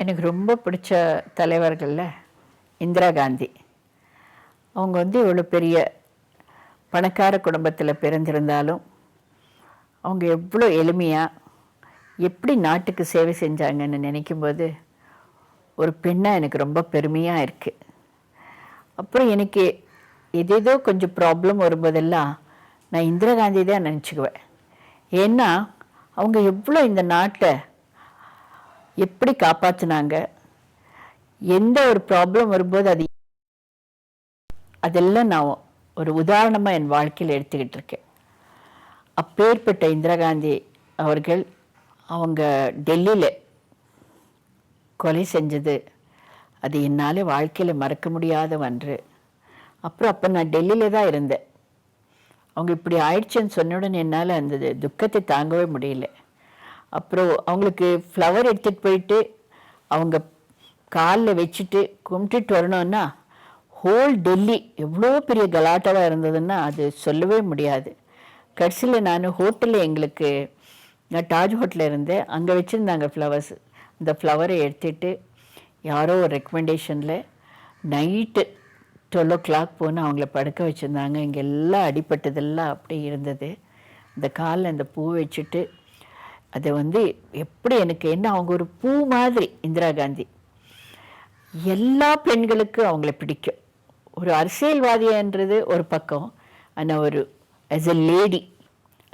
எனக்கு ரொம்ப பிடிச்ச தலைவர்களில் இந்திரா காந்தி. அவங்க இவ்வளோ பெரிய பணக்கார குடும்பத்தில் பிறந்திருந்தாலும் அவங்க எவ்வளோ எளிமையாக எப்படி நாட்டுக்கு சேவை செஞ்சாங்கன்னு நினைக்கும்போது ஒரு பெண்ணாக எனக்கு ரொம்ப பெருமையாக இருக்குது. அப்புறம் எனக்கு ஏதேதோ கொஞ்சம் ப்ராப்ளம் வரும்போதெல்லாம் நான் இந்திரா காந்தி தான் நினச்சிக்குவேன். ஏன்னா அவங்க எவ்வளோ இந்த நாட்டை எப்படி காப்பாற்றினாங்க, எந்த ஒரு ப்ராப்ளம் வரும்போது அதெல்லாம் நான் ஒரு உதாரணமாக என் வாழ்க்கையில் எடுத்துக்கிட்டு இருக்கேன். அப்பேற்பட்ட இந்திரா காந்தி அவர்கள் அவங்க டெல்லியில் கொலை செஞ்சது அது என்னால் வாழ்க்கையில் மறக்க முடியாத ஒன்று. அப்புறம் அப்போ நான் டெல்லியில் தான் இருந்தேன். அவங்க இப்படி ஆயிடுச்சுன்னு சொன்ன உடனே என்னால் அந்த துக்கத்தை தாங்கவே முடியல. அப்புறம் அவங்களுக்கு ஃப்ளவர் எடுத்துகிட்டு போயிட்டு அவங்க காலில் வச்சுட்டு கும்பிட்டுட்டு வரணுன்னா ஹோல் டெல்லி எவ்வளோ பெரிய கலாட்டாவாக இருந்ததுன்னா அது சொல்லவே முடியாது. கடைசியில் நான் ஹோட்டலில் நான் டாஜ் ஹோட்டலில் இருந்தேன், அங்கே வச்சுருந்தாங்க ஃப்ளவர்ஸ். அந்த ஃப்ளவரை எடுத்துகிட்டு யாரோ ஒரு ரெக்கமெண்டேஷனில் நைட்டு 12 o'clock போனால் அவங்கள படுக்க வச்சுருந்தாங்க. இங்கே எல்லாம் அடிப்பட்டதெல்லாம் அப்படியே இருந்தது. அந்த காலில் அந்த பூ வச்சுட்டு அதை எப்படி எனக்கு என்ன அவங்க ஒரு பூ மாதிரி. இந்திரா காந்தி எல்லா பெண்களுக்கும் அவங்கள பிடிக்கும். ஒரு அரசியல்வாதின்றது ஒரு பக்கம், ஆனால் ஒரு ஆஸ் எ லேடி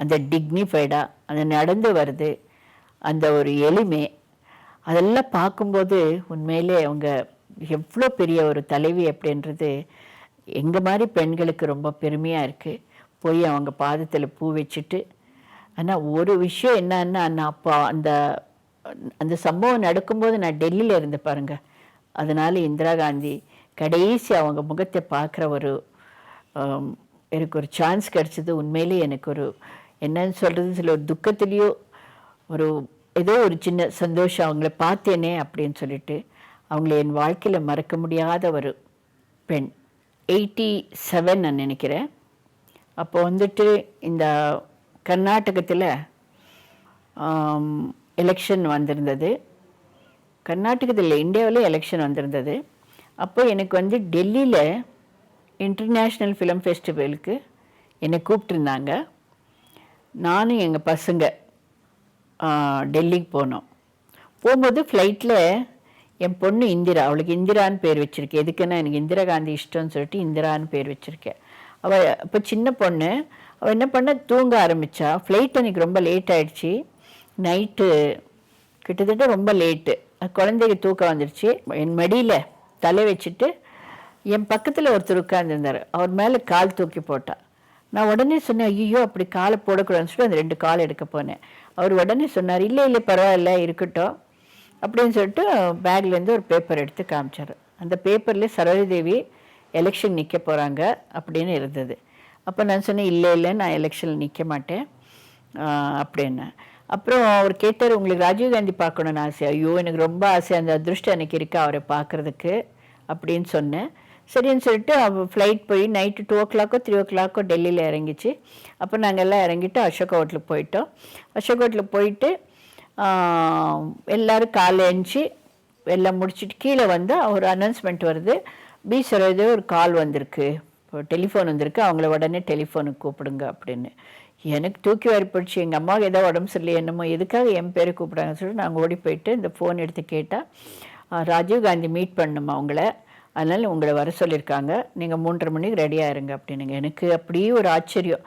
அந்த டிக்னிஃபைடாக அந்த நடந்து வருது, அந்த ஒரு எளிமை, அதெல்லாம் பார்க்கும்போது உண்மையிலே அவங்க எவ்வளோ பெரிய ஒரு தலைவி அப்படின்றது எங்கள் மாதிரி பெண்களுக்கு ரொம்ப பெருமையாக இருக்குது. போய் அவங்க பாதத்தில் பூ வச்சுட்டு. ஆனால் ஒரு விஷயம் என்னன்னா, நான் அப்போ அந்த அந்த சம்பவம் நடக்கும்போது நான் டெல்லியில் இருந்து பாருங்கள். அதனால் இந்திரா காந்தி கடைசி அவங்க முகத்தை பார்க்குற எனக்கு ஒரு சான்ஸ் கிடச்சிது. உண்மையிலே எனக்கு ஒரு என்னன்னு சொல்கிறது, சில ஒரு துக்கத்துலேயோ ஏதோ ஒரு சின்ன சந்தோஷம் அவங்கள பார்த்தேனே அப்படின்னு சொல்லிட்டு. அவங்கள என் வாழ்க்கையில் மறக்க முடியாத ஒரு பெண். 87 நான் நினைக்கிறேன். அப்போ இந்த கர்நாடகத்தில் எலெக்ஷன் வந்திருந்தது. கர்நாடகத்தில் இந்தியாவில் எலெக்ஷன் வந்திருந்தது. அப்போ எனக்கு டெல்லியில் இன்டர்நேஷ்னல் ஃபிலிம் ஃபெஸ்டிவலுக்கு என்னை கூப்பிட்டுருந்தாங்க. நானும் எங்கள் பசங்க டெல்லிக்கு போனோம். போகும்போது ஃப்ளைட்டில் என் பொண்ணு இந்திரா, அவளுக்கு இந்திரான்னு பேர் வச்சுருக்கேன். எதுக்குன்னா எனக்கு இந்திரா காந்தி இஷ்டம்னு சொல்லிட்டு இந்திரான்னு பேர் வச்சுருக்கேன். அவள் இப்போ சின்ன பொண்ணு, அவள் என்ன பண்ண தூங்க ஆரம்பித்தா. ஃப்ளைட் எனக்கு ரொம்ப லேட் ஆகிடுச்சி. நைட்டு கிட்டத்தட்ட ரொம்ப லேட்டு. குழந்தைக்கு தூக்கம் வந்துடுச்சு. என் மடியில் தலை வச்சுட்டு என் பக்கத்தில் ஒருத்தர் உட்கார்ந்துருந்தார். அவர் மேலே கால் தூக்கி போட்டாள். நான் உடனே சொன்னேன், ஐயோ அப்படி காலை போடக்கூடாதுன்னு சொல்லிட்டு அந்த 2 கால் எடுக்க போனேன். அவர் உடனே சொன்னார், இல்லை இல்லை பரவாயில்ல இருக்கட்டும் அப்படின்னு சொல்லிட்டு பேக்லேருந்து ஒரு பேப்பர் எடுத்து காமிச்சார். அந்த பேப்பரில் சரோஜி தேவி எலெக்ஷன் நிற்க போகிறாங்க அப்படின்னு இருந்தது. அப்போ நான் சொன்னேன், இல்லை நான் எலெக்ஷனில் நிற்க மாட்டேன் அப்படின்னு. அப்புறம் அவர் கேட்டார், உங்களுக்கு ராஜீவ்காந்தி பார்க்கணுன்னு ஆசை? ஐயோ எனக்கு ரொம்ப ஆசை, அந்த அதிருஷ்டம் எனக்கு இருக்குது அவரை பார்க்குறதுக்கு அப்படின்னு சொன்னேன். சரின்னு சொல்லிட்டு அவள் ஃப்ளைட் போய் நைட்டு 2 o'clock 3 o'clock டெல்லியில் இறங்கிச்சு. அப்போ நாங்கள் எல்லாம் இறங்கிட்டு அசோக் ஹோட்டலுக்கு போயிட்டோம். அசோக் ஹோட்டலுக்கு போயிட்டு எல்லோரும் காலை எழுந்துச்சி எல்லாம் முடிச்சுட்டு கீழே ஒரு அனௌன்ஸ்மெண்ட் வருது, பி சரோஜா ஒரு கால் வந்திருக்கு, இப்போ டெலிஃபோன் வந்திருக்கு, அவங்கள உடனே டெலிஃபோனுக்கு கூப்பிடுங்க அப்படின்னு. எனக்கு தூக்கி வாரி போயிடுச்சு. எங்கள் அம்மாவுக்கு ஏதோ உடம்பு சரியில்லை என்னமோ, எதுக்காக என் பேரை கூப்பிட்றாங்கன்னு சொல்லிட்டு நாங்கள் ஓடி போயிட்டு இந்த ஃபோன் எடுத்து கேட்டால், ராஜீவ்காந்தி மீட் பண்ணணுமா அவங்கள, அதனால் உங்களை வர சொல்லியிருக்காங்க, நீங்கள் 3:30 மணிக்கு ரெடியாக இருங்க அப்படின்னுங்க. எனக்கு அப்படியே ஒரு ஆச்சரியம்.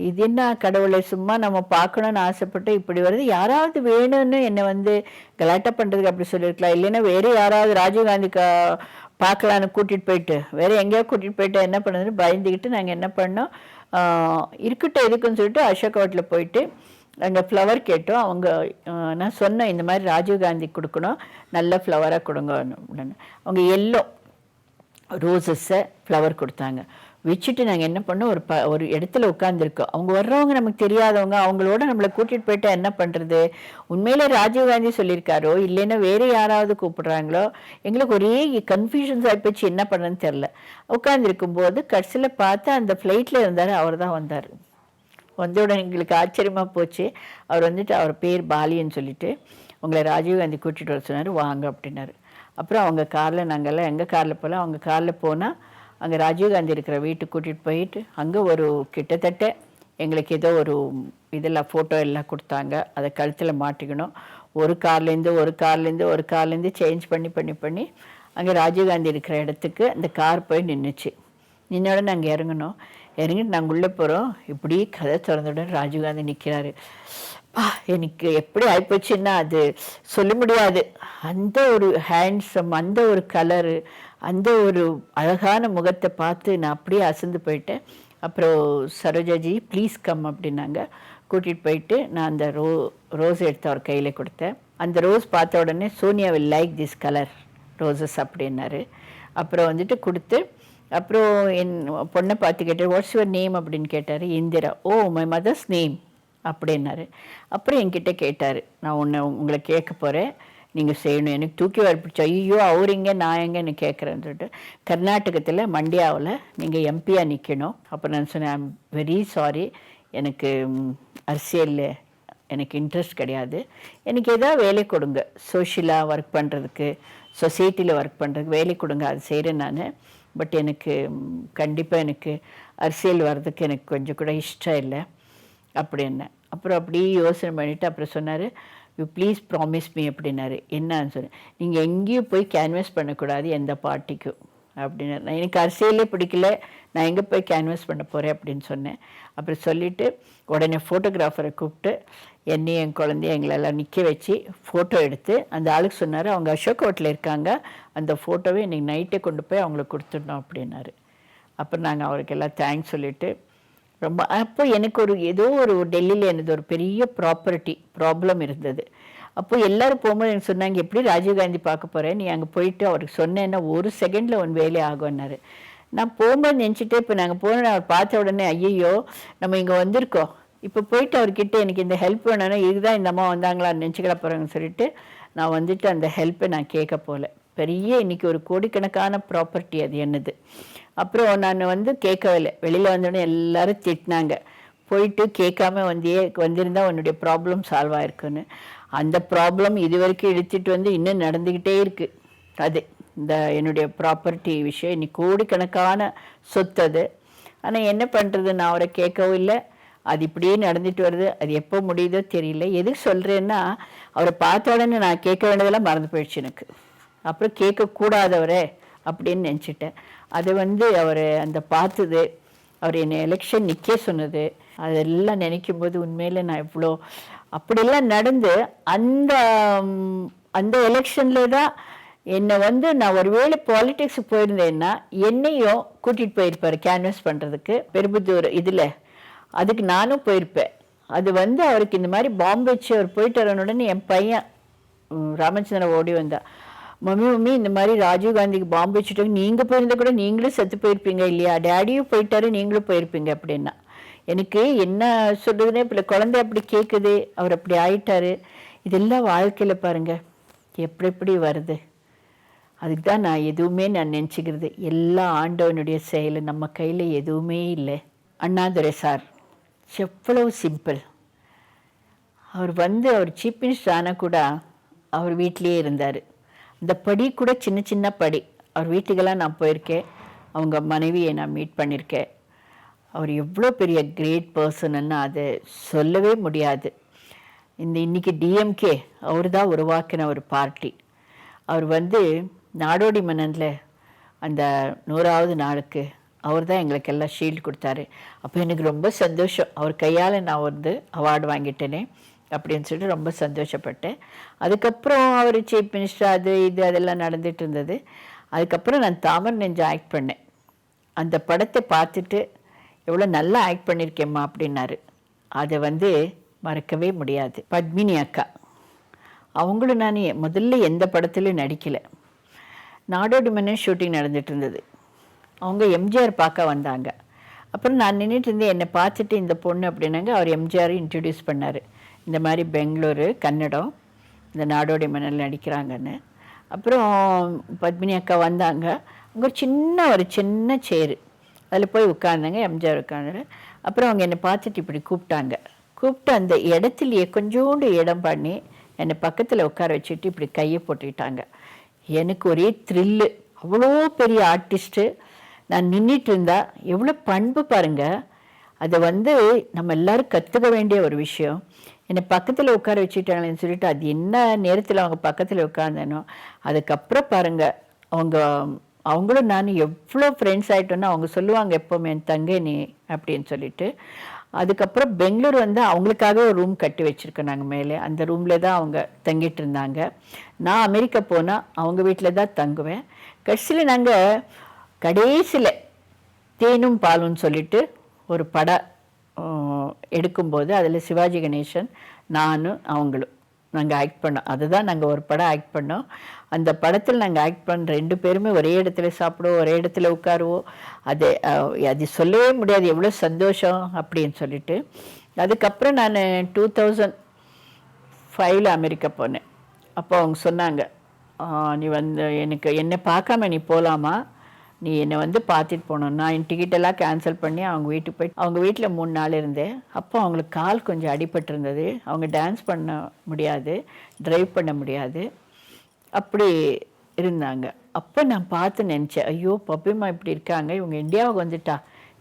இது என்ன கடவுளை, சும்மா நம்ம பார்க்கணுன்னு ஆசைப்பட்டு இப்படி வருது. யாராவது வேணும்னு என்னை கலாட்டா பண்ணுறதுக்கு அப்படி சொல்லியிருக்கலாம். இல்லைன்னா வேறு யாராவது ராஜீவ்காந்தி பார்க்கலான்னு கூட்டிகிட்டு போயிட்டு வேறு எங்கேயாவது கூட்டிகிட்டு போயிட்டு என்ன பண்ணுறதுன்னு பயந்துக்கிட்டு நாங்கள் என்ன பண்ணோம், இருக்கட்டும் எதுக்குன்னு சொல்லிட்டு அசோக் ஹோட்டலில் போயிட்டு அங்கே ஃப்ளவர் கேட்டோம். அவங்க நான் சொன்னேன், இந்த மாதிரி ராஜீவ்காந்தி கொடுக்கணும், நல்ல ஃப்ளவராக கொடுங்க அப்படின்னு. அவங்க எல்லோ ரோசஸை ஃப்ளவர் கொடுத்தாங்க. வச்சுட்டு நாங்கள் என்ன பண்ணோம், ஒரு இடத்துல உட்காந்துருக்கோம். அவங்க வர்றவங்க நமக்கு தெரியாதவங்க, அவங்களோட நம்மளை கூட்டிகிட்டு போயிட்டா என்ன பண்ணுறது? உண்மையிலே ராஜீவ்காந்தி சொல்லியிருக்காரோ இல்லைன்னா வேறு யாராவது கூப்பிட்றாங்களோ, எங்களுக்கு ஒரே கன்ஃபியூஷன்ஸ் ஆகிப்போச்சு, என்ன பண்ணுறதுன்னு தெரில. உட்காந்துருக்கும்போது கடைசியில் பார்த்தா அந்த ஃப்ளைட்டில் இருந்தார், அவர் தான் வந்தார். வந்தவுடனே எங்களுக்கு ஆச்சரியமாக போச்சு. அவர் அவர் பேர் பாலின்னு சொல்லிட்டு உங்களை ராஜீவ்காந்தி கூட்டிகிட்டு வர சொன்னார், வாங்க அப்படின்னாரு. அப்புறம் அவங்க காரில், நாங்கள்லாம் எங்கள் காரில் போகல, அவங்க காரில் போனால் அங்கே ராஜீவ்காந்தி இருக்கிற வீட்டுக்கு கூட்டிகிட்டு போயிட்டு அங்கே ஒரு கிட்டத்தட்ட எங்களுக்கு ஏதோ ஒரு இதெல்லாம் ஃபோட்டோ எல்லாம் கொடுத்தாங்க. அதை கழுத்தில் மாட்டிக்கணும். ஒரு கார்லேருந்து சேஞ்ச் பண்ணி அங்கே ராஜீவ்காந்தி இருக்கிற இடத்துக்கு அந்த கார் போய் நின்றுச்சு. நின்னோட நாங்கள் இறங்கினோம். இறங்கிட்டு நாங்கள் உள்ளே போகிறோம். இப்படி கதை திறந்தோடனே ராஜீவ்காந்தி நிற்கிறாரு. எனக்கு எப்படி ஆகிப்போச்சுன்னா அது சொல்ல முடியாது. அந்த ஒரு ஹேண்ட்ஸம், அந்த ஒரு கலரு, அந்த ஒரு அழகான முகத்தை பார்த்து நான் அப்படியே அசந்து போயிட்டேன். அப்புறம் சரோஜாஜி ப்ளீஸ் கம் அப்படின்னாங்க. கூட்டிகிட்டு போயிட்டு நான் அந்த ரோஸ் எடுத்து அவர் கையில் கொடுத்தேன். அந்த ரோஸ் பார்த்த உடனே Sonia will like this colour roses அப்படின்னாரு. அப்புறம் வந்துட்டு கொடுத்து, அப்புறம் என் பொண்ணை பார்த்து கேட்டார், வாட்ஸ் யுவர் நேம் அப்படின்னு கேட்டார். Indira. Oh my mother's name அப்படின்னாரு. அப்புறம் என்கிட்ட கேட்டார், நான் உங்களை கேட்க போகிறேன், நீங்கள் செய்யணும். எனக்கு தூக்கி வரப்பிடிச்சா, ஐயோ அவர் எங்கே நான் எங்கேன்னு கேட்குறேன்னு சொல்லிட்டு, கர்நாடகத்தில் மண்டியாவில் நீங்கள் எம்பியாக நிற்கணும். அப்போ நான் சொன்னேன், ஐம் வெரி சாரி, எனக்கு அரசியலில் எனக்கு இன்ட்ரெஸ்ட் கிடையாது, எனக்கு எதாவது வேலை கொடுங்க, சோஷியலாக ஒர்க் பண்ணுறதுக்கு, சொசைட்டியில் ஒர்க் பண்ணுறதுக்கு வேலை கொடுங்க, அது செய்கிறேன் நான். பட் எனக்கு கண்டிப்பாக எனக்கு அரசியல் வர்றதுக்கு எனக்கு கொஞ்சம் கூட இஷ்டம் இல்லை அப்படின்னேன். அப்புறம் அப்படியே யோசனை பண்ணிவிட்டு அப்புறம் சொன்னார், யூ ப்ளீஸ் ப்ராமிஸ் மீ அப்படின்னாரு. என்னன்னு சொன்னேன், நீங்கள் எங்கேயும் போய் கேன்வஸ் பண்ணக்கூடாது எந்த பார்ட்டிக்கும் அப்படின்னாரு. நான் எனக்கு அரசியலே பிடிக்கல, நான் எங்கே போய் கேன்வஸ் பண்ண போகிறேன் அப்படின்னு சொன்னேன். அப்புறம் சொல்லிவிட்டு உடனே ஃபோட்டோகிராஃபரை கூப்பிட்டு என்னையும் என் குழந்தைய எங்களெல்லாம் நிற்க வச்சு ஃபோட்டோ எடுத்து அந்த ஆளுக்கு சொன்னார், அவங்க அசோக் ஹோட்டலில் இருக்காங்க, அந்த ஃபோட்டோவை இன்றைக்கி நைட்டே கொண்டு போய் அவங்களுக்கு கொடுத்துடணும் அப்படின்னாரு. அப்புறம் நாங்கள் அவருக்கு எல்லாம் தேங்க்ஸ் சொல்லிவிட்டு ரொம்ப, அப்போ எனக்கு ஏதோ ஒரு டெல்லியில் எனது ஒரு பெரிய ப்ராப்ளம் இருந்தது. அப்போ எல்லோரும் போகும்போது எனக்கு சொன்னாங்க, எப்படி ராஜீவ்காந்தி பார்க்க போகிறேன், நீ அங்கே போயிட்டு அவருக்கு சொன்னேன்னா ஒரு செகண்டில் ஒன் வேலை ஆகும்னாரு. நான் போகும்போது நினச்சிட்டு, இப்போ நாங்கள் போனோன்னு அவர் பார்த்த உடனே, ஐயையோ நம்ம இங்கே வந்திருக்கோம், இப்போ போயிட்டு அவர்கிட்ட எனக்கு இந்த ஹெல்ப் வேணும்னா இதுதான் இந்த அம்மா வந்தாங்களான்னு நினச்சிக்கிட போகிறாங்கன்னு சொல்லிட்டு நான் வந்துட்டு அந்த ஹெல்ப்பை நான் கேட்க போகல. பெரிய இன்றைக்கி ஒரு கோடிக்கணக்கான ப்ராப்பர்ட்டி அது என்னது. அப்புறம் நான் கேட்கவே இல்லை. வெளியில் வந்தோடனே எல்லோரும் திட்டினாங்க, போயிட்டு கேட்காம வந்திருந்தால் உன்னுடைய ப்ராப்ளம் சால்வ் ஆகிருக்குன்னு. அந்த ப்ராப்ளம் இது வரைக்கும் இழுத்துட்டு இன்னும் நடந்துக்கிட்டே இருக்குது. அது இந்த என்னுடைய ப்ராப்பர்ட்டி விஷயம் இன்னைக்கு கோடிக்கணக்கான சொத்து அது. ஆனால் என்ன பண்ணுறது, நான் அவரை கேட்கவும் இல்லை, அது இப்படியே நடந்துட்டு வருது. அது எப்போ முடியுதோ தெரியல. எதுக்கு சொல்கிறேன்னா, அவரை பார்த்த உடனே நான் கேட்க வேண்டியதெல்லாம் மறந்து போயிடுச்சு எனக்கு. அப்புறம் கேட்கக்கூடாதவரே அப்படின்னு நினச்சிட்டேன். அது அவர் அந்த பார்த்தது, அவர் என்னை எலெக்ஷன் நிற்க சொன்னது, அதெல்லாம் நினைக்கும் போது உண்மையில் நான் இவ்வளோ அப்படிலாம் நடந்து அந்த அந்த எலெக்ஷனில் தான் என்னை நான் ஒருவேளை பாலிடிக்ஸ் போயிருந்தேன்னா என்னையும் கூட்டிகிட்டு போயிருப்பார் கேன்வஸ் பண்ணுறதுக்கு பெரும்புதூர் இதில். அதுக்கு நானும் போயிருப்பேன். அது அவருக்கு இந்த மாதிரி பாம்பு வச்சு அவர் போயிட்டு வரணுடனே என் பையன் ராமச்சந்திரன் ஓடி வந்தா, மம்மி இந்த மாதிரி ராஜீவ்காந்திக்கு பாம்பு வச்சுட்டாங்க, நீங்கள் போயிருந்தா கூட நீங்களும் செத்து போயிருப்பீங்க இல்லையா, டேடியும் போயிட்டாரு நீங்களும் போயிருப்பீங்க அப்படின்னா. எனக்கு என்ன சொல்கிறதுனே இப்போ குழந்தை அப்படி கேட்குது, அவர் அப்படி ஆயிட்டாரு. இதெல்லாம் வாழ்க்கையில் பாருங்கள் எப்படி வருது. அதுக்கு தான் நான் எதுவுமே நினச்சிக்கிறது, எல்லா ஆண்டவனுடைய செயல், நம்ம கையில் எதுவுமே இல்லை. அண்ணாதுரை சார் எவ்வளவு சிம்பிள். அவர் அவர் சீஃப் மினிஸ்டர் ஆனால் கூட அவர் வீட்லேயே இருந்தார். அந்த படி கூட சின்ன படி. அவர் வீட்டுக்கெல்லாம் நான் போயிருக்கேன், அவங்க மனைவியை நான் மீட் பண்ணியிருக்கேன். அவர் எவ்வளோ பெரிய கிரேட் பர்சன்னு அதை சொல்லவே முடியாது. இன்னைக்கு டிஎம்கே அவர் தான் உருவாக்கின ஒரு பார்ட்டி. அவர் நாடோடி மன்னனில் அந்த 100வது நாளுக்கு அவர் தான் எங்களுக்கு எல்லாம் ஷீல்டு கொடுத்தாரு. அப்போ எனக்கு ரொம்ப சந்தோஷம், அவர் கையால் நான் அவார்டு வாங்கிட்டேனே அப்படின்னு சொல்லிட்டு ரொம்ப சந்தோஷப்பட்டேன். அதுக்கப்புறம் அவர் சீஃப் மினிஸ்டர் அதெல்லாம் நடந்துகிட்டு இருந்தது. அதுக்கப்புறம் நான் தாமரை நெஞ்சம் ஆக்ட் பண்ணேன். அந்த படத்தை பார்த்துட்டு எவ்வளோ நல்லா ஆக்ட் பண்ணியிருக்கேம்மா அப்படின்னாரு. அதை மறக்கவே முடியாது. பத்மினி அக்கா அவங்களும் நான் முதல்ல எந்த படத்துலையும் நடிக்கலை. நாடோடி மன்னன் ஷூட்டிங் நடந்துகிட்டு இருந்தது. அவங்க எம்ஜிஆர் பார்க்க வந்தாங்க. அப்புறம் நான் நின்றுட்டு இருந்தேன், என்னை பார்த்துட்டு இந்த பொண்ணு அப்படின்னாங்க. அவர் எம்ஜிஆர் இன்ட்ரடியூஸ் பண்ணார், இந்த மாதிரி பெங்களூரு கன்னடம் இந்த நாடோடி மன்னன் நடிக்கிறாங்கன்னு. அப்புறம் பத்மினி அக்கா வந்தாங்க. அங்கே ஒரு சின்ன சேரு, அதில் போய் உட்காந்தாங்க, எம்ஜிஆர் உட்காந்து. அப்புறம் அவங்க என்னை பார்த்துட்டு இப்படி கூப்பிட்டு அந்த இடத்துலையே கொஞ்சோண்டு இடம் பண்ணி என்னை பக்கத்தில் உட்கார வச்சுட்டு இப்படி கையை போட்டுக்கிட்டாங்க. எனக்கு ஒரே த்ரில்லு. அவ்வளோ பெரிய ஆர்டிஸ்ட்டு நான் நின்றுட்டு இருந்தா எவ்வளோ பண்பு பாருங்கள். அதை வந்து நம்ம எல்லோரும் கற்றுக்க வேண்டிய ஒரு விஷயம். என்னை பக்கத்தில் உட்கார வச்சுட்டாங்களேன்னு சொல்லிட்டு அது என்ன நேரத்தில் அவங்க பக்கத்தில் உட்கார்ந்தேனோ அதுக்கப்புறம் பாருங்கள் அவங்களும் நானும் எவ்வளோ ஃப்ரெண்ட்ஸ் ஆகிட்டோன்னா அவங்க சொல்லுவாங்க எப்போவுமே என் தங்கை நீ அப்படின்னு சொல்லிட்டு. அதுக்கப்புறம் பெங்களூர் வந்து அவங்களுக்காக ஒரு ரூம் கட்டி வச்சுருக்கோம் நாங்கள் மேலே. அந்த ரூமில் தான் அவங்க தங்கிட்டு இருந்தாங்க. நான் அமெரிக்கா போனால் அவங்க வீட்டில் தான் தங்குவேன். கடைசியில் நாங்கள் கடைசியில் தேனும் பாலும்னு சொல்லிட்டு ஒரு படம் எடுக்கும்போது அதில் சிவாஜி கணேசன் நானும் அவங்களும் நாங்கள் ஆக்ட் பண்ணோம். அதுதான் நாங்கள் ஒரு படம் ஆக்ட் பண்ணோம். அந்த படத்தில் நாங்கள் ஆக்ட் பண்ண 2 பேருமே ஒரே இடத்துல சாப்பிடுவோம், ஒரே இடத்துல உட்காருவோம். அது சொல்லவே முடியாது எவ்வளோ சந்தோஷம் அப்படின்னு சொல்லிட்டு. அதுக்கப்புறம் நான் 2005 அமெரிக்கா போனேன். அப்போ அவங்க சொன்னாங்க, நீ வந்து என்னை பார்க்காம நீ போகலாமா, நீ என்னை வந்து பார்த்துட்டு போகணும். நான் என் டிக்கெட்டெல்லாம் கேன்சல் பண்ணி அவங்க வீட்டுக்கு போய் அவங்க வீட்டில் 3 நாள் இருந்தேன். அப்போ அவங்களுக்கு கால் கொஞ்சம் அடிபட்டிருந்தது. அவங்க டான்ஸ் பண்ண முடியாது, ட்ரைவ் பண்ண முடியாது, அப்படி இருந்தாங்க. அப்போ நான் பார்த்து நினச்சேன், ஐயோ பப்பிமா இப்படி இருக்காங்க, இவங்க இந்தியாவுக்கு வந்துட்டா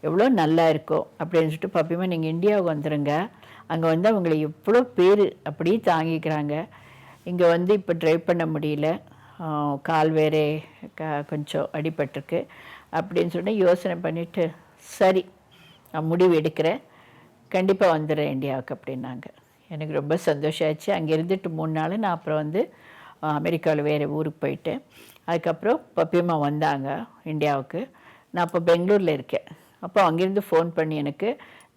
எவ்வளோ நல்லா இருக்கும் அப்படின்னு சொல்லிட்டு, பப்பிமா நீங்கள் இந்தியாவுக்கு வந்துடுங்க, அங்கே வந்து அவங்களை எவ்வளோ பேர் அப்படியே தாங்கிக்கிறாங்க, இங்கே வந்து இப்போ ட்ரைவ் பண்ண முடியல, கால் வேறே கொஞ்சம் அடிபட்டிருக்கு அப்படின்னு சொல்லி யோசனை பண்ணிவிட்டு, சரி நான் முடிவு எடுக்கிறேன், கண்டிப்பாக வந்துடுறேன் இந்தியாவுக்கு அப்படின்னாங்க. எனக்கு ரொம்ப சந்தோஷம் ஆச்சு. அங்கே இருந்துட்டு 3 நாள் நான் அப்புறம் வந்து அமெரிக்காவில் வேறு ஊருக்கு போயிட்டேன். அதுக்கப்புறம் பப்பியம்மா வந்தாங்க இந்தியாவுக்கு. நான் அப்போ பெங்களூரில் இருக்கேன். அப்போ அங்கேருந்து ஃபோன் பண்ணி எனக்கு,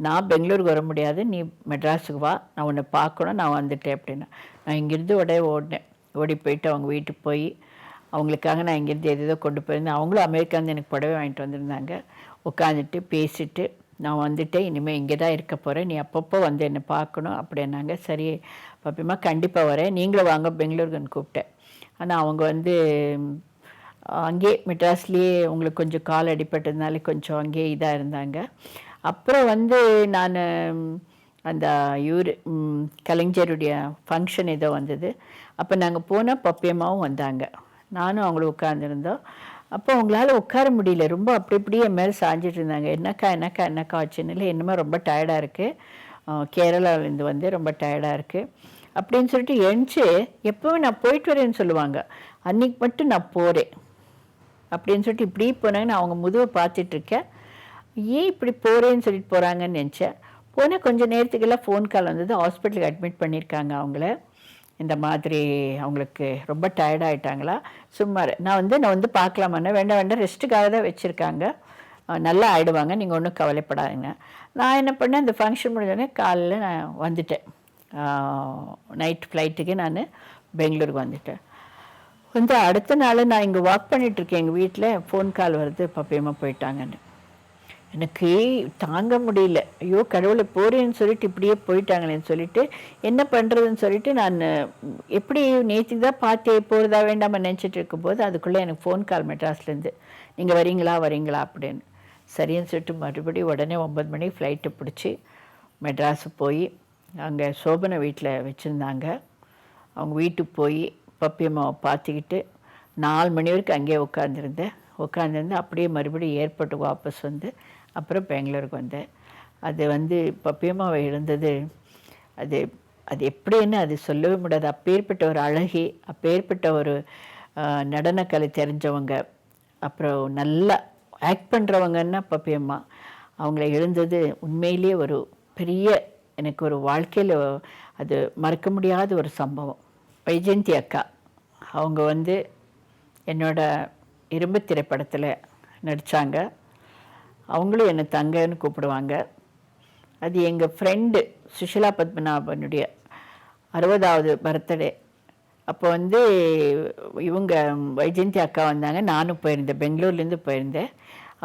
நான் பெங்களூருக்கு வர முடியாது, நீ மெட்ராஸுக்கு வா, நான் உன்னை பார்க்கணும், நான் வந்துட்டேன் அப்படின்னா. நான் இங்கேருந்து ஓடினேன். ஓடி போயிட்டு அவங்க வீட்டுக்கு போய் அவங்களுக்காக நான் இங்கேருந்து எதோ கொண்டு போயிருந்தேன். அவங்களும் அமெரிக்காந்து எனக்கு புடவை வாங்கிட்டு வந்திருந்தாங்க. உட்காந்துட்டு பேசிட்டு, நான் வந்துட்டேன், இனிமேல் இங்கே தான் இருக்க போகிறேன், நீ அப்பப்போ வந்து என்னை பார்க்கணும் அப்படின்னாங்க. சரி பப்பியம்மா கண்டிப்பாக வரேன், நீங்களும் வாங்க பெங்களூருக்குன்னு கூப்பிட்டேன். ஆனால் அவங்க வந்து அங்கேயே மெட்ராஸ்லேயே உங்களுக்கு கொஞ்சம் கால் அடிப்பட்டதுனால கொஞ்சம் அங்கேயே இதாக இருந்தாங்க. அப்புறம் வந்து நான் அந்த கலைஞருடைய ஃபங்க்ஷன் ஏதோ வந்தது. அப்போ நாங்கள் போனால் பப்பியம்மாவும் வந்தாங்க, நானும் அவங்களும் உட்காந்துருந்தோம். அப்போ அவங்களால உட்கார முடியல, ரொம்ப அப்படி இப்படியே என் மேலே சாஞ்சிட்டு இருந்தாங்க. என்னக்கா ஆச்சுன்னு. இல்லை என்னமோ ரொம்ப டயர்டாக இருக்குது, கேரளாவிலேருந்து வந்து ரொம்ப டயர்டாக இருக்குது அப்படின்னு சொல்லிட்டு எழுந்துச்சு. எப்போவும் நான் போயிட்டு வரேன்னு சொல்லுவாங்க, அன்றைக்கி மட்டும் நான் போகிறேன் அப்படின்னு சொல்லிட்டு இப்படி போனாங்க. நான் அவங்க முதுவை பார்த்துட்ருக்கேன், ஏன் இப்படி போகிறேன்னு சொல்லிட்டு போகிறாங்கன்னு நினச்சேன். போனால் கொஞ்சம் நேரத்துக்கெல்லாம் ஃபோன் கால் வந்தது, ஹாஸ்பிட்டலுக்கு அட்மிட் பண்ணியிருக்காங்க அவங்கள, இந்த மாதிரி அவங்களுக்கு ரொம்ப டயர்டாகிட்டாங்களா, சும்மா நான் வந்து பார்க்கலாமாண்ணா, வேண்டாம் ரெஸ்ட்டுக்காக தான் வச்சுருக்காங்க, நல்லா ஆகிடுவாங்க, நீங்கள் ஒன்றும் கவலைப்படாதுங்க. நான் என்ன பண்ணேன், அந்த ஃபங்க்ஷன் முடிஞ்சோடனே காலையில் நான் வந்துட்டேன், நைட் ஃப்ளைட்டுக்கு நான் பெங்களூருக்கு வந்துட்டேன். வந்து அடுத்த நாள் நான் இங்கே வாக் பண்ணிகிட்ருக்கேன், எங்கள் வீட்டில் ஃபோன் கால் வருது, பப்பியம்மா போயிட்டாங்கன்னு. எனக்கு தாங்க முடியல, ஐயோ கடவுளை போகிறேன்னு சொல்லிட்டு இப்படியே போயிட்டாங்களேன்னு சொல்லிட்டு என்ன பண்ணுறதுன்னு சொல்லிட்டு நான் எப்படி நேற்று தான் பார்த்தே போகிறதா வேண்டாமல் நினச்சிட்டு இருக்கும்போது அதுக்குள்ளே எனக்கு ஃபோன் கால் மெட்ராஸ்லேருந்து, நீங்கள் வரீங்களா அப்படின்னு. சரின்னு சொல்லிட்டு மறுபடியும் உடனே 9 மணிக்கு ஃப்ளைட்டு பிடிச்சி மெட்ராஸு போய் அங்கே சோபனை வீட்டில் வச்சுருந்தாங்க. அவங்க வீட்டுக்கு போய் பப்பியம்மாவை பார்த்துக்கிட்டு 4 மணி வரைக்கும் அங்கேயே உட்காந்துருந்து அப்படியே மறுபடியும் ஏர்போர்ட்டுக்கு வாபஸ் வந்து அப்புறம் பெங்களூருக்கு வந்தேன். அது வந்து பப்பியம்மாவை இழந்தது, அது எப்படின்னு அது சொல்லவே முடியாது. அப்பேற்பட்ட ஒரு அழகி, அப்பேற்பட்ட ஒரு நடனக்கலை தெரிஞ்சவங்க, அப்புறம் நல்லா ஆக்ட் பண்ணுறவங்கன்னா பப்பியம்மா. அவங்கள இழந்தது உண்மையிலேயே ஒரு பெரிய, எனக்கு ஒரு வாழ்க்கையில் அது மறக்க முடியாத ஒரு சம்பவம். வைஜெயந்தி அக்கா அவங்க வந்து என்னோட இரும்பு திரைப்படத்தில் நடித்தாங்க. அவங்களும் என்னை தங்கன்னு கூப்பிடுவாங்க. அது எங்கள் ஃப்ரெண்டு சுஷிலா பத்மநாபனுடைய 60வது பர்த்டே. அப்போ வந்து இவங்க வைஜெயந்தி அக்கா வந்தாங்க, நானும் போயிருந்தேன், பெங்களூர்லேருந்து போயிருந்தேன்.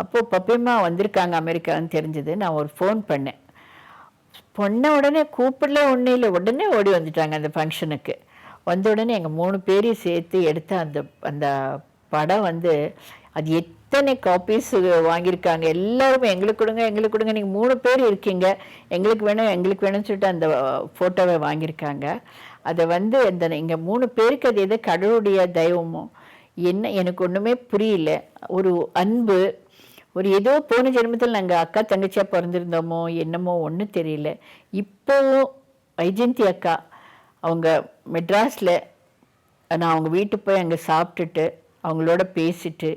அப்போது பப்பியம்மா வந்திருக்காங்க அமெரிக்கான்னு தெரிஞ்சது. நான் ஒரு ஃபோன் பண்ணேன், உடனே கூப்பிடல, ஒன்றும் இல்லை, உடனே ஓடி வந்துட்டாங்க அந்த ஃபங்க்ஷனுக்கு. வந்த உடனே எங்கள் 3 பேரையும் சேர்த்து எடுத்த அந்த படம் வந்து அது எத்தனை காப்பீஸ் வாங்கியிருக்காங்க. எல்லாருமே எங்களுக்கு கொடுங்க, நீங்கள் 3 பேர் இருக்கீங்க, எங்களுக்கு வேணும்னு சொல்லிட்டு அந்த ஃபோட்டோவை வாங்கியிருக்காங்க. அதை வந்து இந்த இங்கே 3 பேருக்கு அது எது கடவுளுடைய தெய்வமோ என்ன எனக்கு ஒன்றுமே புரியல. ஒரு அன்பு, ஒரு ஏதோ போன ஜென்மத்தில் நாங்கள் அக்கா தங்கச்சியாக பிறந்திருந்தோமோ என்னமோ ஒன்றும் தெரியல. இப்போவும் வைஜெயந்தி அக்கா அவங்க மெட்ராஸில், நான் அவங்க வீட்டுக்கு போய் அங்கே சாப்பிட்டுட்டு அவங்களோட பேசிட்டு,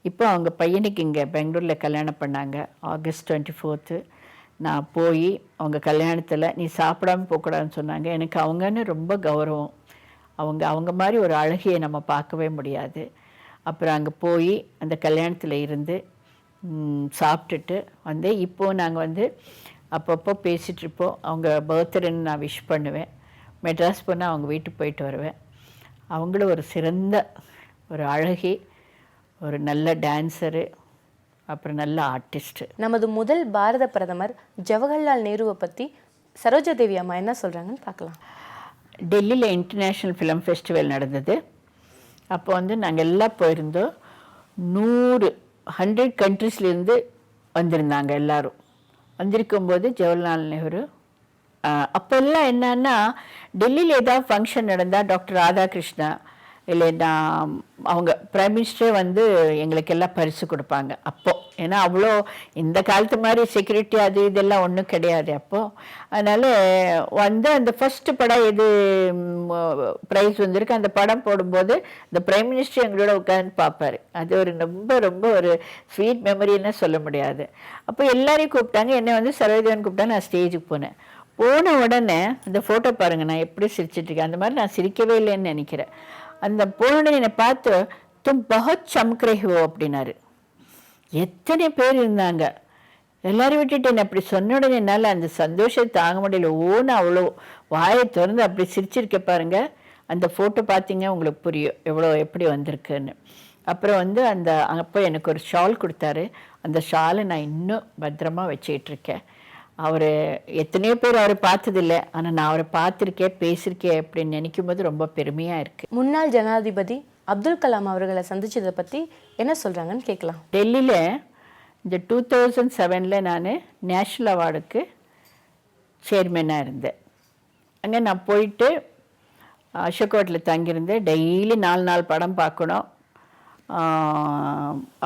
இப்போ அவங்க பையனுக்கு இங்கே பெங்களூரில் கல்யாணம் பண்ணாங்க ஆகஸ்ட் 24. நான் போய் அவங்க கல்யாணத்தில் நீ சாப்பிடாம போகக்கூடாதுன்னு சொன்னாங்க. எனக்கு அவங்கன்னு ரொம்ப கௌரவம். அவங்க மாதிரி ஒரு அழகியை நம்ம பார்க்கவே முடியாது. அப்புறம் அங்கே போய் அந்த கல்யாணத்தில் இருந்து சாப்பிட்டுட்டு வந்து இப்போது நாங்கள் வந்து அப்பப்போ பேசிகிட்ருப்போம். அவங்க பர்த்டேன்னு நான் விஷ் பண்ணுவேன். மெட்ராஸ் போனால் அவங்க வீட்டுக்கு போயிட்டு வருவேன். அவங்களும் ஒரு சிறந்த ஒரு அழகி, ஒரு நல்ல டான்ஸரு, அப்புறம் நல்ல ஆர்டிஸ்ட்டு. நமது முதல் பாரத பிரதமர் ஜவஹர்லால் நேருவை பற்றி சரோஜா தேவி அம்மா என்ன சொல்கிறாங்கன்னு பார்க்கலாம். டெல்லியில் இன்டர்நேஷ்னல் ஃபிலிம் ஃபெஸ்டிவல் நடந்தது. அப்போ வந்து நாங்கள் எல்லாம் போயிருந்தோம். 100 கண்ட்ரிஸ்லேருந்து வந்திருந்தாங்க எல்லோரும். வந்திருக்கும்போது ஜவஹர்லால் நேரு அப்போல்லாம் என்னன்னா, டெல்லியில் ஏதாவது ஃபங்க்ஷன் நடந்தால் டாக்டர் ராதாகிருஷ்ணா இல்லைன்னா அவங்க பிரைம் மினிஸ்டரே வந்து எங்களுக்கெல்லாம் பரிசு கொடுப்பாங்க அப்போது. ஏன்னா அவ்வளோ இந்த காலத்து மாதிரி செக்யூரிட்டி அது இதெல்லாம் ஒன்றும் கிடையாது அப்போது. அதனால் வந்து அந்த ஃபஸ்ட்டு படம் எது ப்ரைஸ் வந்திருக்கு அந்த படம் போடும்போது இந்த பிரைம் மினிஸ்டர் எங்களோட உட்காந்து பார்ப்பார். அது ஒரு ரொம்ப ரொம்ப ஒரு ஸ்வீட் மெமரின்னு சொல்ல முடியாது. அப்போ எல்லாரையும் கூப்பிட்டாங்க, என்னை வந்து சரோஜான்னு கூப்பிட்டாங்க. நான் ஸ்டேஜுக்கு போனேன். போன உடனே அந்த ஃபோட்டோ பாருங்கள், நான் எப்படி சிரிச்சிட்ருக்கேன். அந்த மாதிரி நான் சிரிக்கவே இல்லைன்னு நினைக்கிறேன். அந்த போன என்னை பார்த்து தும் பஹத் சம்க் ரஹே ஹோ அப்படின்னாரு. எத்தனை பேர் இருந்தாங்க. எல்லாரும் விட்டுட்டு என்னை அப்படி சொன்ன உடனே என்னால் அந்த சந்தோஷத்தை தாங்க முடியல. ஓன்னு அவ்வளோ வாயை திறந்து அப்படி சிரிச்சிருக்க பாருங்க. அந்த ஃபோட்டோ பார்த்தீங்க உங்களுக்கு புரியும் எவ்வளோ எப்படி வந்திருக்குன்னு. அப்புறம் வந்து அப்போ எனக்கு ஒரு ஷால் கொடுத்தாரு. அந்த ஷாலை நான் இன்னும் பத்திரமா வச்சுக்கிட்டுருக்கேன். அவர் எத்தனையோ பேர் அவரை பார்த்ததில்லை, ஆனால் நான் அவரை பார்த்துருக்கேன், பேசியிருக்கேன் அப்படின்னு நினைக்கும் போது ரொம்ப பெருமையாக இருக்குது. முன்னாள் ஜனாதிபதி அப்துல் கலாம் அவர்களை சந்திச்சதை பற்றி என்ன சொல்கிறாங்கன்னு கேட்கலாம். டெல்லியில் இந்த 2007 நான் நேஷ்னல் அவார்டுக்கு சேர்மனாக இருந்தேன். அங்கே நான் போயிட்டு அசோக் ஹோட்டலில் தங்கியிருந்தேன். டெய்லி 4 படம் பார்க்கணும்.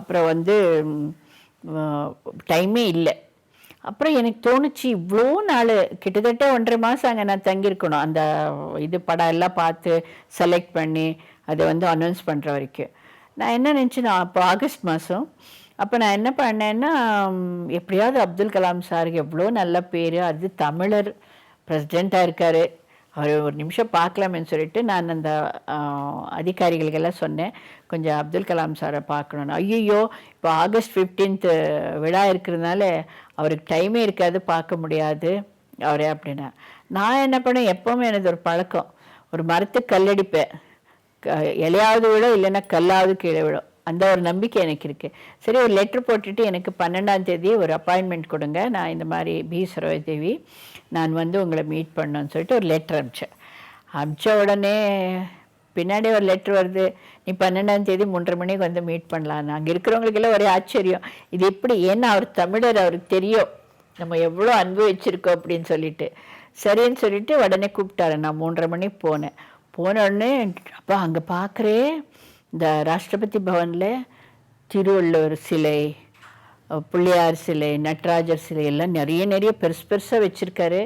அப்புறம் வந்து டைமே இல்லை. அப்புறம் எனக்கு தோணுச்சு, இவ்வளோ நாள் கிட்டத்தட்ட 1.5 மாதம் அங்கே நான் தங்கியிருக்கணும். அந்த படம் எல்லாம் பார்த்து செலக்ட் பண்ணி அதை வந்து அனௌன்ஸ் பண்ணுற வரைக்கும். நான் என்ன நினச்சேன்னா, அப்போ ஆகஸ்ட் மாதம் அப்போ நான் என்ன பண்ணேன்னா, எப்படியாவது அப்துல் கலாம் சாருக்கு எவ்வளோ நல்ல பேர், அது தமிழர் பிரசிடெண்ட்டாக இருக்கார், அவர் ஒரு நிமிஷம் பார்க்கலாமேன்னு சொல்லிட்டு நான் அந்த அதிகாரிகளுக்கெல்லாம் சொன்னேன், கொஞ்சம் அப்துல் கலாம் சாரை பார்க்கணுன்னு. ஐயோ இப்போ ஆகஸ்ட் 15 விழா இருக்கிறதுனால அவருக்கு டைமே இருக்காது, பார்க்க முடியாது அவரே அப்படின்னா. நான் என்ன பண்ணேன், எப்போவுமே எனக்கு ஒரு பழக்கம், ஒரு மரத்துக்கு கல்லடிப்பேன், இலையாவது விடும் இல்லைன்னா கல்லாவது கீழே விடும், அந்த ஒரு நம்பிக்கை எனக்கு இருக்குது. சரி, ஒரு லெட்ரு போட்டுட்டு எனக்கு 12ஆம் தேதி ஒரு அப்பாயின்மெண்ட் கொடுங்க, நான் இந்த மாதிரி பி சரோஜா தேவி நான் வந்து உங்களை மீட் பண்ணணும்னு சொல்லிட்டு ஒரு லெட்ரு அனுப்பிச்ச உடனே பின்னாடி ஒரு லெட்ரு வருது, நீ 12ஆம் தேதி 3:30 மணிக்கு வந்து மீட் பண்ணலாம். அங்கே இருக்கிறவங்களுக்கெல்லாம் ஒரே ஆச்சரியம், இது எப்படி, ஏன்னா அவர் தமிழர், அவருக்கு தெரியும் நம்ம எவ்வளோ அன்பு வச்சுருக்கோம் அப்படின்னு சொல்லிட்டு. சரின்னு சொல்லிட்டு உடனே கூப்பிட்டாரு. நான் 3:30 மணிக்கு போனேன். போன உடனே அப்போ அங்கே பார்க்குறேன், இந்த ராஷ்டிரபதி பவனில் திருவள்ளுவர் சிலை, பிள்ளையார் சிலை, நடராஜர் சிலை எல்லாம் நிறைய பெருசாக வச்சுருக்காரு.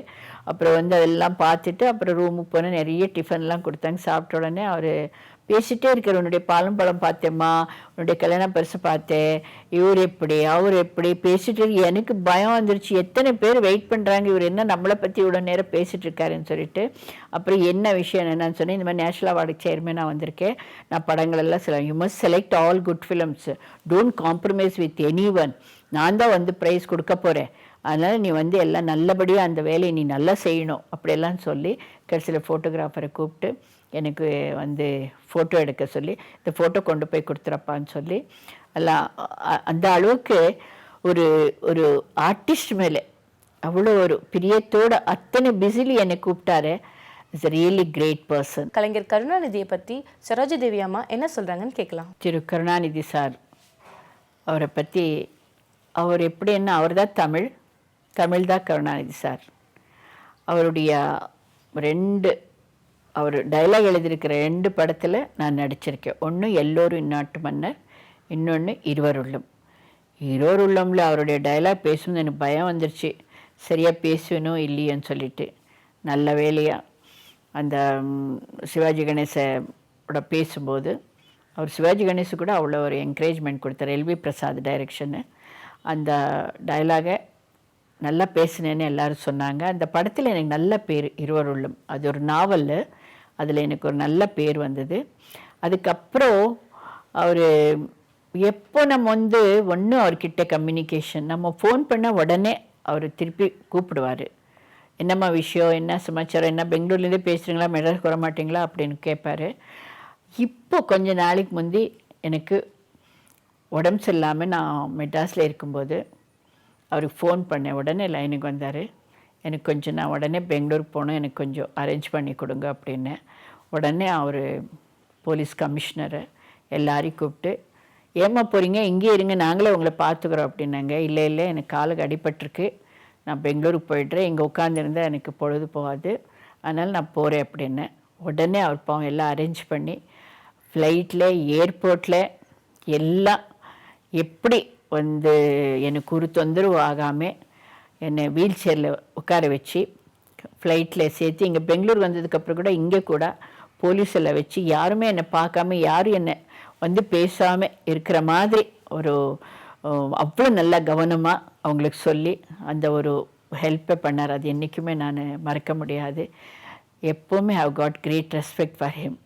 அப்புறம் வந்து அதெல்லாம் பார்த்துட்டு அப்புறம் ரூமுக்கு போனால் நிறைய டிஃபன்லாம் கொடுத்தாங்க. சாப்பிட்ட உடனே அவர் பேசிகிட்டே இருக்கார், உன்னுடைய பாலும் பழம் பார்த்தேம்மா, உன்னுடைய கல்யாண பரிசு பார்த்தேன், இவர் எப்படி அவர் எப்படி பேசிகிட்டு இருக்கு. எனக்கு பயம் வந்துருச்சு, எத்தனை பேர் வெயிட் பண்ணுறாங்க, இவர் என்ன நம்மளை பற்றி இவ்வளோ நேரம் பேசிகிட்டு இருக்காருன்னு சொல்லிட்டு. அப்புறம் என்ன விஷயம் என்னன்னு சொன்னேன், இந்த மாதிரி நேஷ்னல் அவார்டு சேர்மனாக வந்திருக்கேன், நான் படங்களெல்லாம் you must select all good films, don't compromise with anyone, நான் தான் வந்து ப்ரைஸ் கொடுக்க போகிறேன், அதனால் நீ வந்து எல்லாம் நல்லபடியாக அந்த வேலையை நீ நல்லா செய்யணும் அப்படியெல்லாம் சொல்லி கடைசியில் ஃபோட்டோகிராஃபரை கூப்பிட்டு எனக்கு வந்து ஃபோட்டோ எடுக்க சொல்லி, இந்த ஃபோட்டோ கொண்டு போய் கொடுத்துறப்பான்னு சொல்லி எல்லாம் அந்த அளவுக்கு ஒரு ஒரு ஆர்டிஸ்ட் மேலே அவ்வளோ ஒரு பிரியத்தோடு அத்தனை பிஸிலி என்னை கூப்பிட்டாரு. Is a really great person. Kalaignar கருணாநிதியை பற்றி சரோஜா தேவி அம்மா என்ன சொல்கிறாங்கன்னு கேட்கலாம். திரு கருணாநிதி சார், அவரை பற்றி அவர் எப்படின்னா, அவர் தான் தமிழ் தான் கருணாநிதி சார். அவருடைய 2 அவர் டைலாக் எழுதியிருக்கிற 2 படத்தில் நான் நடிச்சிருக்கேன். ஒன்று எல்லோரும் இந்நாட்டு மன்னர், இன்னொன்று இருவருள்ளும். இருவருள்ளம்ல அவருடைய டைலாக் பேசும்போது எனக்கு பயம் வந்துருச்சு, சரியாக பேசுவேனோ இல்லையோன்னு சொல்லிட்டு. நல்ல வேலையாக அந்த சிவாஜி கணேசோட பேசும்போது, அவர் சிவாஜி கணேசு கூட அவ்வளோ ஒரு என்கரேஜ்மெண்ட் கொடுத்தார். LV Prasad direction. அந்த டைலாகை நல்லா பேசினேன்னு எல்லாரும் சொன்னாங்க. அந்த படத்தில் எனக்கு நல்ல பேர், இருவருள்ளும். அது ஒரு நாவல், அதில் எனக்கு ஒரு நல்ல பேர் வந்தது. அதுக்கப்புறம் அவர் எப்போ நம்ம வந்து ஒன்று அவர்கிட்ட கம்யூனிகேஷன், நம்ம ஃபோன் பண்ணால் உடனே அவர் திருப்பி கூப்பிடுவார். என்னம்மா விஷயம், என்ன சமாச்சாரம், என்ன பெங்களூர்லேருந்தே பேசுகிறீங்களா, மெட்ராஸ்க்கு வர மாட்டிங்களா அப்படின்னு கேட்பார். இப்போ கொஞ்ச நாளைக்கு முந்தி எனக்கு உடம்பு சரியில்லாமல் நான் மெட்ராஸில் இருக்கும்போது அவருக்கு ஃபோன் பண்ணேன். உடனே லைனுக்கு வந்தார். எனக்கு கொஞ்சம் நான் உடனே பெங்களூருக்கு போகணும், எனக்கு கொஞ்சம் அரேஞ்ச் பண்ணி கொடுங்க அப்படின்னு. உடனே அவர் போலீஸ் கமிஷனரை எல்லாரையும் கூப்பிட்டு, ஏம்மா போகிறீங்க, இங்கே இருங்க, நாங்களே உங்களை பார்த்துக்குறோம் அப்படின்னாங்க. இல்லை இல்லை, எனக்கு காலுக்கு அடிபட்டிருக்கு, நான் பெங்களூருக்கு போய்ட்றேன், இங்கே உட்காந்துருந்தால் எனக்கு பொழுது போகாது, அதனால் நான் போகிறேன் அப்படின்னு. உடனே அவர் பாவம் எல்லாம் அரேஞ்ச் பண்ணி ஃப்ளைட்டில், ஏர்போர்ட்டில் எல்லாம் எப்படி வந்து எனக்கு ஒரு தொந்தரவு ஆகாமல் என்னை வீல் சேரில் உட்கார வச்சு ஃப்ளைட்டில் சேர்த்து, இங்கே பெங்களூர் வந்ததுக்கப்புறம் கூட இங்கே கூட போலீஸில் வச்சு யாருமே என்னை பார்க்காம, யாரும் என்னை வந்து பேசாமல் இருக்கிற மாதிரி ஒரு அவ்வளோ நல்லா கவனமாக அவங்களுக்கு சொல்லி அந்த ஒரு ஹெல்ப்பை பண்ணார். அது என்றைக்குமே நான் மறக்க முடியாது. எப்போவுமே have got great respect for him.